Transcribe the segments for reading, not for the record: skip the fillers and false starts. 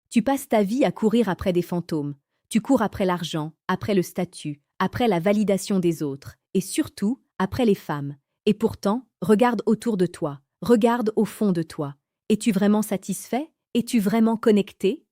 Tu passes ta vie à courir après des fantômes. Tu cours après l'argent, après le statut, après la validation des autres, et surtout, après les femmes. Et pourtant, regarde autour de toi, regarde au fond de toi. Es-tu vraiment satisfait? Es-tu vraiment connecté?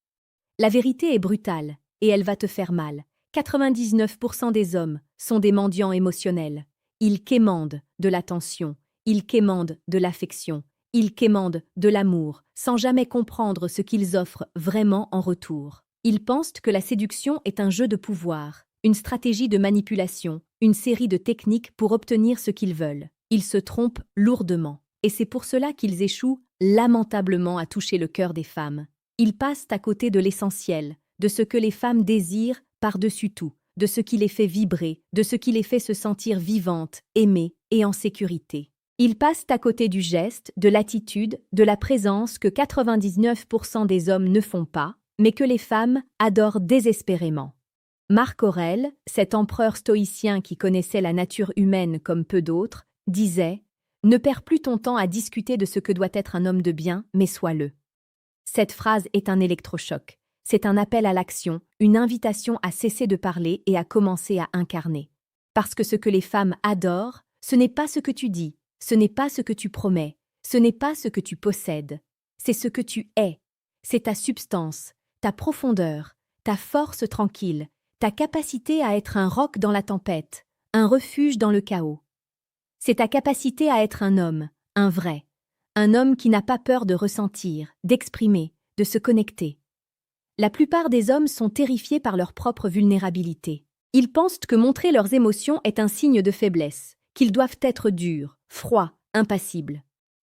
La vérité est brutale, et elle va te faire mal. 99% des hommes sont des mendiants émotionnels. Ils quémandent de l'attention, ils quémandent de l'affection, ils quémandent de l'amour, sans jamais comprendre ce qu'ils offrent vraiment en retour. Ils pensent que la séduction est un jeu de pouvoir, une stratégie de manipulation, une série de techniques pour obtenir ce qu'ils veulent. Ils se trompent lourdement, et c'est pour cela qu'ils échouent lamentablement à toucher le cœur des femmes. Ils passent à côté de l'essentiel, de ce que les femmes désirent par-dessus tout, de ce qui les fait vibrer, de ce qui les fait se sentir vivantes, aimées et en sécurité. Ils passent à côté du geste, de l'attitude, de la présence que 99% des hommes ne font pas, mais que les femmes adorent désespérément. Marc Aurèle, cet empereur stoïcien qui connaissait la nature humaine comme peu d'autres, disait « Ne perds plus ton temps à discuter de ce que doit être un homme de bien, mais sois-le ». Cette phrase est un électrochoc. C'est un appel à l'action, une invitation à cesser de parler et à commencer à incarner. Parce que ce que les femmes adorent, ce n'est pas ce que tu dis, ce n'est pas ce que tu promets, ce n'est pas ce que tu possèdes. C'est ce que tu es. C'est ta substance, ta profondeur, ta force tranquille, ta capacité à être un roc dans la tempête, un refuge dans le chaos. C'est ta capacité à être un homme, un vrai. Un homme qui n'a pas peur de ressentir, d'exprimer, de se connecter. La plupart des hommes sont terrifiés par leur propre vulnérabilité. Ils pensent que montrer leurs émotions est un signe de faiblesse, qu'ils doivent être durs, froids, impassibles.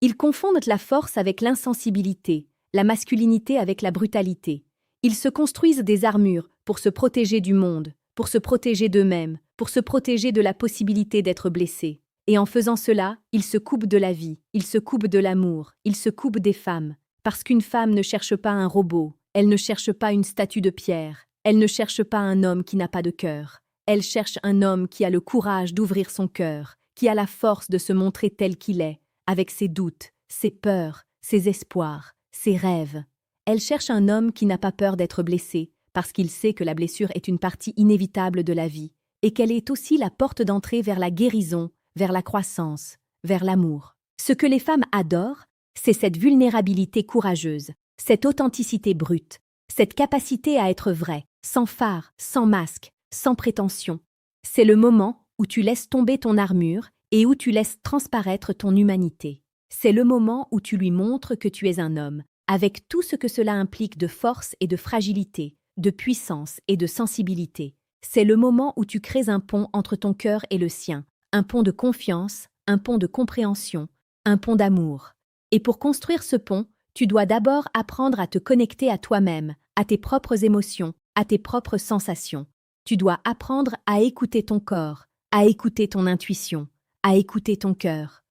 Ils confondent la force avec l'insensibilité, la masculinité avec la brutalité. Ils se construisent des armures pour se protéger du monde, pour se protéger d'eux-mêmes, pour se protéger de la possibilité d'être blessés. Et en faisant cela, ils se coupent de la vie, ils se coupent de l'amour, ils se coupent des femmes. Parce qu'une femme ne cherche pas un robot, elle ne cherche pas une statue de pierre, elle ne cherche pas un homme qui n'a pas de cœur. Elle cherche un homme qui a le courage d'ouvrir son cœur, qui a la force de se montrer tel qu'il est, avec ses doutes, ses peurs, ses espoirs, ses rêves. Elle cherche un homme qui n'a pas peur d'être blessé, parce qu'il sait que la blessure est une partie inévitable de la vie, et qu'elle est aussi la porte d'entrée vers la guérison, vers la croissance, vers l'amour. Ce que les femmes adorent, c'est cette vulnérabilité courageuse, cette authenticité brute, cette capacité à être vraie, sans phare, sans masque, sans prétention. C'est le moment où tu laisses tomber ton armure et où tu laisses transparaître ton humanité. C'est le moment où tu lui montres que tu es un homme, avec tout ce que cela implique de force et de fragilité, de puissance et de sensibilité. C'est le moment où tu crées un pont entre ton cœur et le sien, un pont de confiance, un pont de compréhension, un pont d'amour. Et pour construire ce pont, tu dois d'abord apprendre à te connecter à toi-même, à tes propres émotions, à tes propres sensations. Tu dois apprendre à écouter ton corps, à écouter ton intuition, à écouter ton cœur.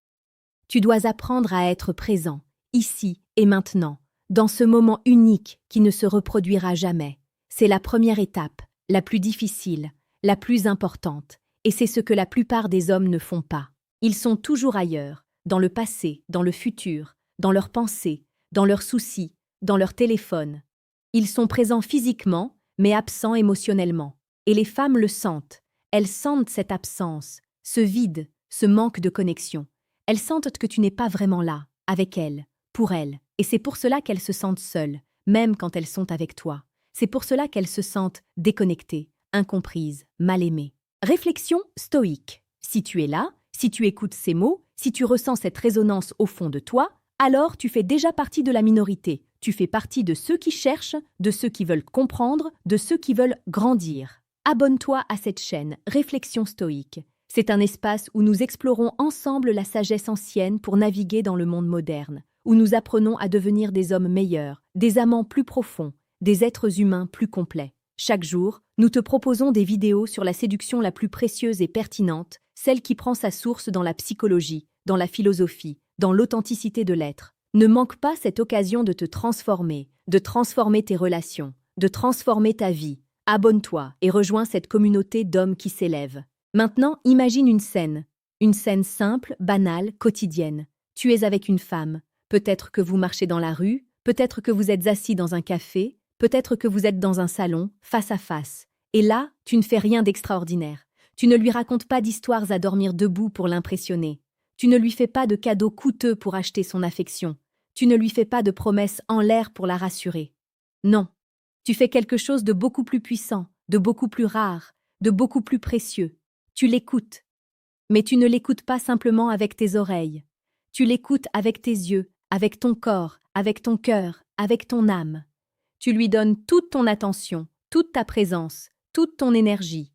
Tu dois apprendre à être présent, ici et maintenant, dans ce moment unique qui ne se reproduira jamais. C'est la première étape, la plus difficile, la plus importante, et c'est ce que la plupart des hommes ne font pas. Ils sont toujours ailleurs, dans le passé, dans le futur, dans leurs pensées, dans leurs soucis, dans leur téléphone. Ils sont présents physiquement, mais absents émotionnellement. Et les femmes le sentent. Elles sentent cette absence, ce vide, ce manque de connexion. Elles sentent que tu n'es pas vraiment là, avec elles, pour elles. Et c'est pour cela qu'elles se sentent seules, même quand elles sont avec toi. C'est pour cela qu'elles se sentent déconnectées, incomprises, mal aimées. Réflexion stoïque. Si tu es là, si tu écoutes ces mots, si tu ressens cette résonance au fond de toi, alors tu fais déjà partie de la minorité. Tu fais partie de ceux qui cherchent, de ceux qui veulent comprendre, de ceux qui veulent grandir. Abonne-toi à cette chaîne Réflexion stoïque. C'est un espace où nous explorons ensemble la sagesse ancienne pour naviguer dans le monde moderne, où nous apprenons à devenir des hommes meilleurs, des amants plus profonds, des êtres humains plus complets. Chaque jour, nous te proposons des vidéos sur la séduction la plus précieuse et pertinente, celle qui prend sa source dans la psychologie, dans la philosophie, dans l'authenticité de l'être. Ne manque pas cette occasion de te transformer, de transformer tes relations, de transformer ta vie. Abonne-toi et rejoins cette communauté d'hommes qui s'élèvent. Maintenant, imagine une scène simple, banale, quotidienne. Tu es avec une femme. Peut-être que vous marchez dans la rue, peut-être que vous êtes assis dans un café, Peut-être que vous êtes dans un salon, face à face. Et là, tu ne fais rien d'extraordinaire. Tu ne lui racontes pas d'histoires à dormir debout pour l'impressionner. Tu ne lui fais pas de cadeaux coûteux pour acheter son affection. Tu ne lui fais pas de promesses en l'air pour la rassurer. Non. Tu fais quelque chose de beaucoup plus puissant, de beaucoup plus rare, de beaucoup plus précieux. Tu l'écoutes. Mais tu ne l'écoutes pas simplement avec tes oreilles. Tu l'écoutes avec tes yeux, avec ton corps, avec ton cœur, avec ton âme. Tu lui donnes toute ton attention, toute ta présence, toute ton énergie.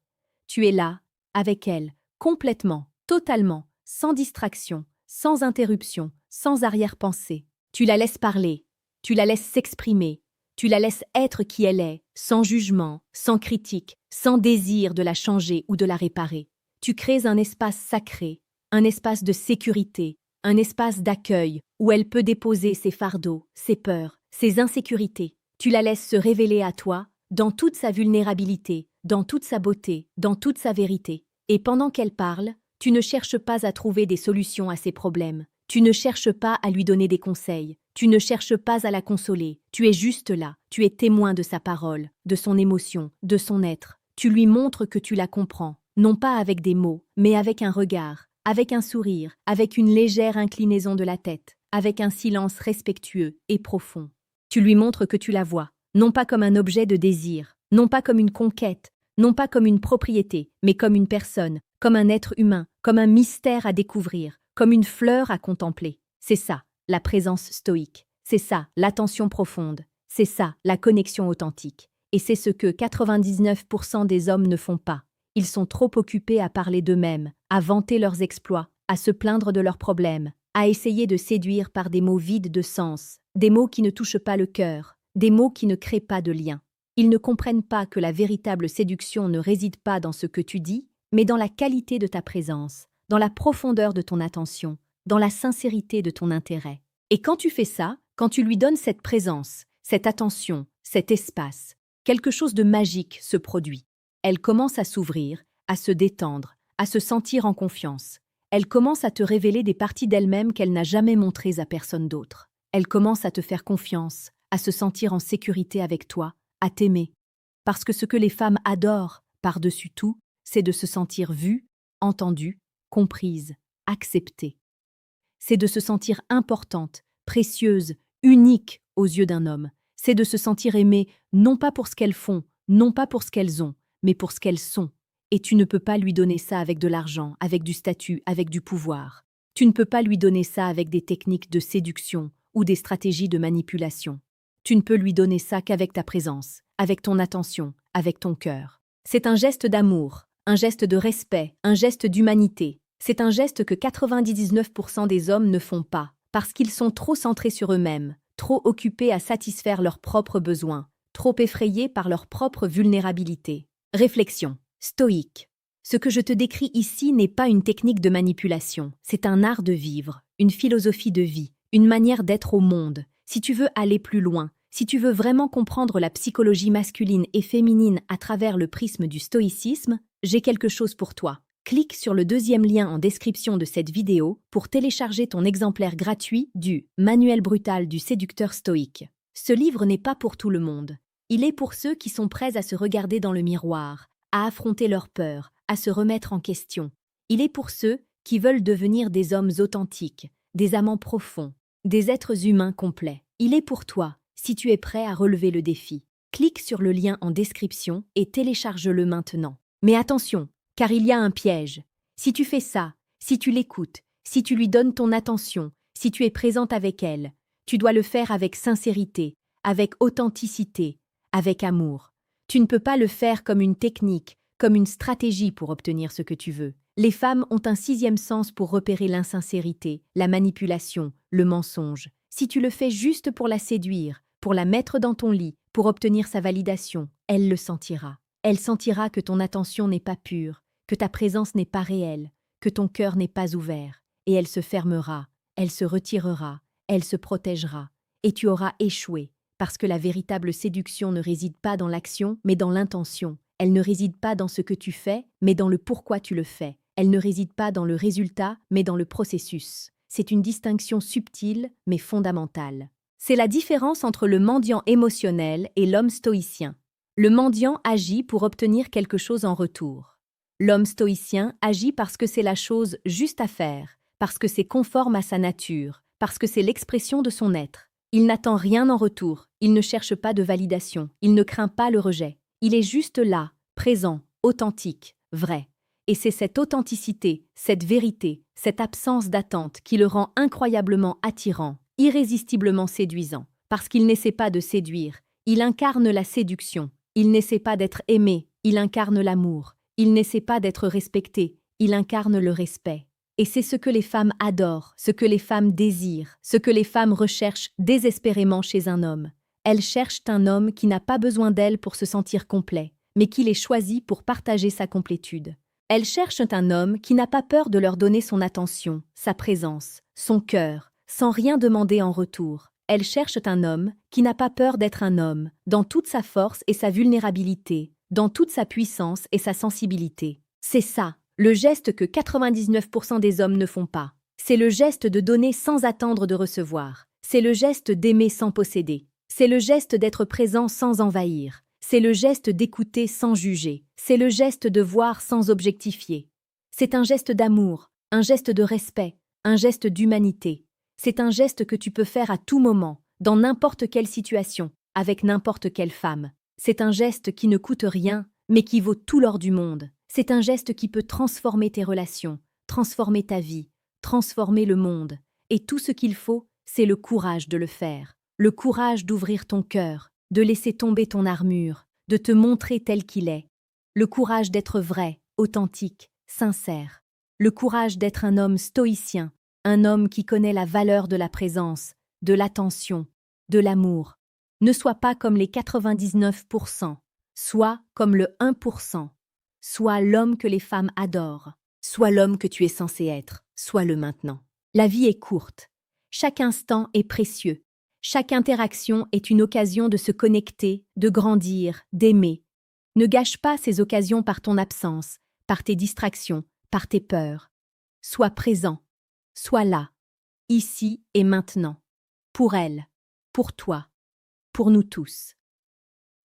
Tu es là, avec elle, complètement, totalement, sans distraction, sans interruption, sans arrière-pensée. Tu la laisses parler, tu la laisses s'exprimer, tu la laisses être qui elle est, sans jugement, sans critique, sans désir de la changer ou de la réparer. Tu crées un espace sacré, un espace de sécurité, un espace d'accueil où elle peut déposer ses fardeaux, ses peurs, ses insécurités. Tu la laisses se révéler à toi, dans toute sa vulnérabilité, dans toute sa beauté, dans toute sa vérité. Et pendant qu'elle parle, tu ne cherches pas à trouver des solutions à ses problèmes. Tu ne cherches pas à lui donner des conseils. Tu ne cherches pas à la consoler. Tu es juste là. Tu es témoin de sa parole, de son émotion, de son être. Tu lui montres que tu la comprends, non pas avec des mots, mais avec un regard, avec un sourire, avec une légère inclinaison de la tête, avec un silence respectueux et profond. Tu lui montres que tu la vois, non pas comme un objet de désir, non pas comme une conquête, non pas comme une propriété, mais comme une personne, comme un être humain, comme un mystère à découvrir, comme une fleur à contempler. C'est ça, la présence stoïque. C'est ça, l'attention profonde. C'est ça, la connexion authentique. Et c'est ce que 99% des hommes ne font pas. Ils sont trop occupés à parler d'eux-mêmes, à vanter leurs exploits, à se plaindre de leurs problèmes, à essayer de séduire par des mots vides de sens, des mots qui ne touchent pas le cœur, des mots qui ne créent pas de lien. Ils ne comprennent pas que la véritable séduction ne réside pas dans ce que tu dis, mais dans la qualité de ta présence, dans la profondeur de ton attention, dans la sincérité de ton intérêt. Et quand tu fais ça, quand tu lui donnes cette présence, cette attention, cet espace, quelque chose de magique se produit. Elle commence à s'ouvrir, à se détendre, à se sentir en confiance. Elle commence à te révéler des parties d'elle-même qu'elle n'a jamais montrées à personne d'autre. Elle commence à te faire confiance, à se sentir en sécurité avec toi, à t'aimer. Parce que ce que les femmes adorent, par-dessus tout, c'est de se sentir vues, entendues, comprises, acceptées. C'est de se sentir importante, précieuse, unique aux yeux d'un homme. C'est de se sentir aimée, non pas pour ce qu'elles font, non pas pour ce qu'elles ont, mais pour ce qu'elles sont. Et tu ne peux pas lui donner ça avec de l'argent, avec du statut, avec du pouvoir. Tu ne peux pas lui donner ça avec des techniques de séduction ou des stratégies de manipulation. Tu ne peux lui donner ça qu'avec ta présence, avec ton attention, avec ton cœur. C'est un geste d'amour, un geste de respect, un geste d'humanité. C'est un geste que 99% des hommes ne font pas, parce qu'ils sont trop centrés sur eux-mêmes, trop occupés à satisfaire leurs propres besoins, trop effrayés par leur propre vulnérabilité. Réflexion. Stoïque. Ce que je te décris ici n'est pas une technique de manipulation, c'est un art de vivre, une philosophie de vie, une manière d'être au monde. Si tu veux aller plus loin, si tu veux vraiment comprendre la psychologie masculine et féminine à travers le prisme du stoïcisme, j'ai quelque chose pour toi. Clique sur le deuxième lien en description de cette vidéo pour télécharger ton exemplaire gratuit du Manuel brutal du séducteur stoïque. Ce livre n'est pas pour tout le monde. Il est pour ceux qui sont prêts à se regarder dans le miroir, à affronter leurs peurs, à se remettre en question. Il est pour ceux qui veulent devenir des hommes authentiques, des amants profonds, des êtres humains complets. Il est pour toi, si tu es prêt à relever le défi. Clique sur le lien en description et télécharge-le maintenant. Mais attention, car il y a un piège. Si tu fais ça, si tu l'écoutes, si tu lui donnes ton attention, si tu es présente avec elle, tu dois le faire avec sincérité, avec authenticité, avec amour. Tu ne peux pas le faire comme une technique, comme une stratégie pour obtenir ce que tu veux. Les femmes ont un sixième sens pour repérer l'insincérité, la manipulation, le mensonge. Si tu le fais juste pour la séduire, pour la mettre dans ton lit, pour obtenir sa validation, elle le sentira. Elle sentira que ton attention n'est pas pure, que ta présence n'est pas réelle, que ton cœur n'est pas ouvert. Et elle se fermera, elle se retirera, elle se protégera. Et tu auras échoué. Parce que la véritable séduction ne réside pas dans l'action, mais dans l'intention. Elle ne réside pas dans ce que tu fais, mais dans le pourquoi tu le fais. Elle ne réside pas dans le résultat, mais dans le processus. C'est une distinction subtile, mais fondamentale. C'est la différence entre le mendiant émotionnel et l'homme stoïcien. Le mendiant agit pour obtenir quelque chose en retour. L'homme stoïcien agit parce que c'est la chose juste à faire, parce que c'est conforme à sa nature, parce que c'est l'expression de son être. Il n'attend rien en retour, il ne cherche pas de validation, il ne craint pas le rejet. Il est juste là, présent, authentique, vrai. Et c'est cette authenticité, cette vérité, cette absence d'attente qui le rend incroyablement attirant, irrésistiblement séduisant. Parce qu'il n'essaie pas de séduire, il incarne la séduction. Il n'essaie pas d'être aimé, il incarne l'amour. Il n'essaie pas d'être respecté, il incarne le respect. Et c'est ce que les femmes adorent, ce que les femmes désirent, ce que les femmes recherchent désespérément chez un homme. Elles cherchent un homme qui n'a pas besoin d'elles pour se sentir complet, mais qui les choisit pour partager sa complétude. Elles cherchent un homme qui n'a pas peur de leur donner son attention, sa présence, son cœur, sans rien demander en retour. Elles cherchent un homme qui n'a pas peur d'être un homme, dans toute sa force et sa vulnérabilité, dans toute sa puissance et sa sensibilité. C'est ça, le geste que 99% des hommes ne font pas. C'est le geste de donner sans attendre de recevoir. C'est le geste d'aimer sans posséder. C'est le geste d'être présent sans envahir. C'est le geste d'écouter sans juger. C'est le geste de voir sans objectifier. C'est un geste d'amour, un geste de respect, un geste d'humanité. C'est un geste que tu peux faire à tout moment, dans n'importe quelle situation, avec n'importe quelle femme. C'est un geste qui ne coûte rien, mais qui vaut tout l'or du monde. C'est un geste qui peut transformer tes relations, transformer ta vie, transformer le monde. Et tout ce qu'il faut, c'est le courage de le faire. Le courage d'ouvrir ton cœur, de laisser tomber ton armure, de te montrer tel qu'il est. Le courage d'être vrai, authentique, sincère. Le courage d'être un homme stoïcien, un homme qui connaît la valeur de la présence, de l'attention, de l'amour. Ne sois pas comme les 99%, sois comme le 1%. Sois l'homme que les femmes adorent. Sois l'homme que tu es censé être. Sois-le maintenant. La vie est courte. Chaque instant est précieux. Chaque interaction est une occasion de se connecter, de grandir, d'aimer. Ne gâche pas ces occasions par ton absence, par tes distractions, par tes peurs. Sois présent. Sois là, ici et maintenant. Pour elle, pour toi, pour nous tous.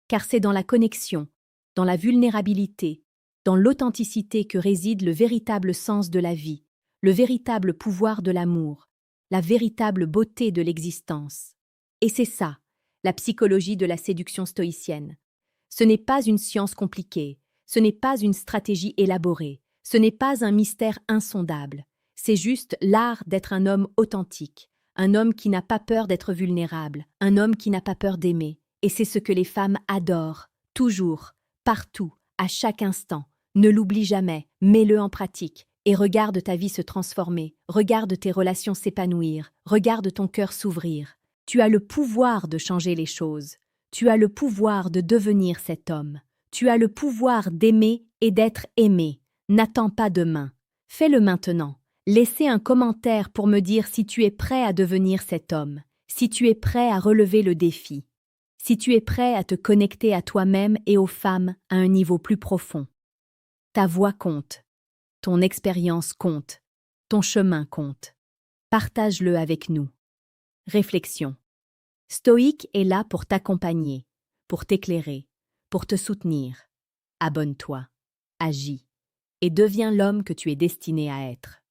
Car c'est dans la connexion, dans la vulnérabilité, dans l'authenticité que réside le véritable sens de la vie, le véritable pouvoir de l'amour, la véritable beauté de l'existence. Et c'est ça, la psychologie de la séduction stoïcienne. Ce n'est pas une science compliquée, ce n'est pas une stratégie élaborée, ce n'est pas un mystère insondable. C'est juste l'art d'être un homme authentique, un homme qui n'a pas peur d'être vulnérable, un homme qui n'a pas peur d'aimer. Et c'est ce que les femmes adorent, toujours, partout, à chaque instant. Ne l'oublie jamais, mets-le en pratique et regarde ta vie se transformer, regarde tes relations s'épanouir, regarde ton cœur s'ouvrir. Tu as le pouvoir de changer les choses. Tu as le pouvoir de devenir cet homme. Tu as le pouvoir d'aimer et d'être aimé. N'attends pas demain. Fais-le maintenant. Laissez un commentaire pour me dire si tu es prêt à devenir cet homme, si tu es prêt à relever le défi, si tu es prêt à te connecter à toi-même et aux femmes à un niveau plus profond. Ta voix compte, ton expérience compte, ton chemin compte. Partage-le avec nous. Réflexion. Stoïque est là pour t'accompagner, pour t'éclairer, pour te soutenir. Abonne-toi, agis et deviens l'homme que tu es destiné à être.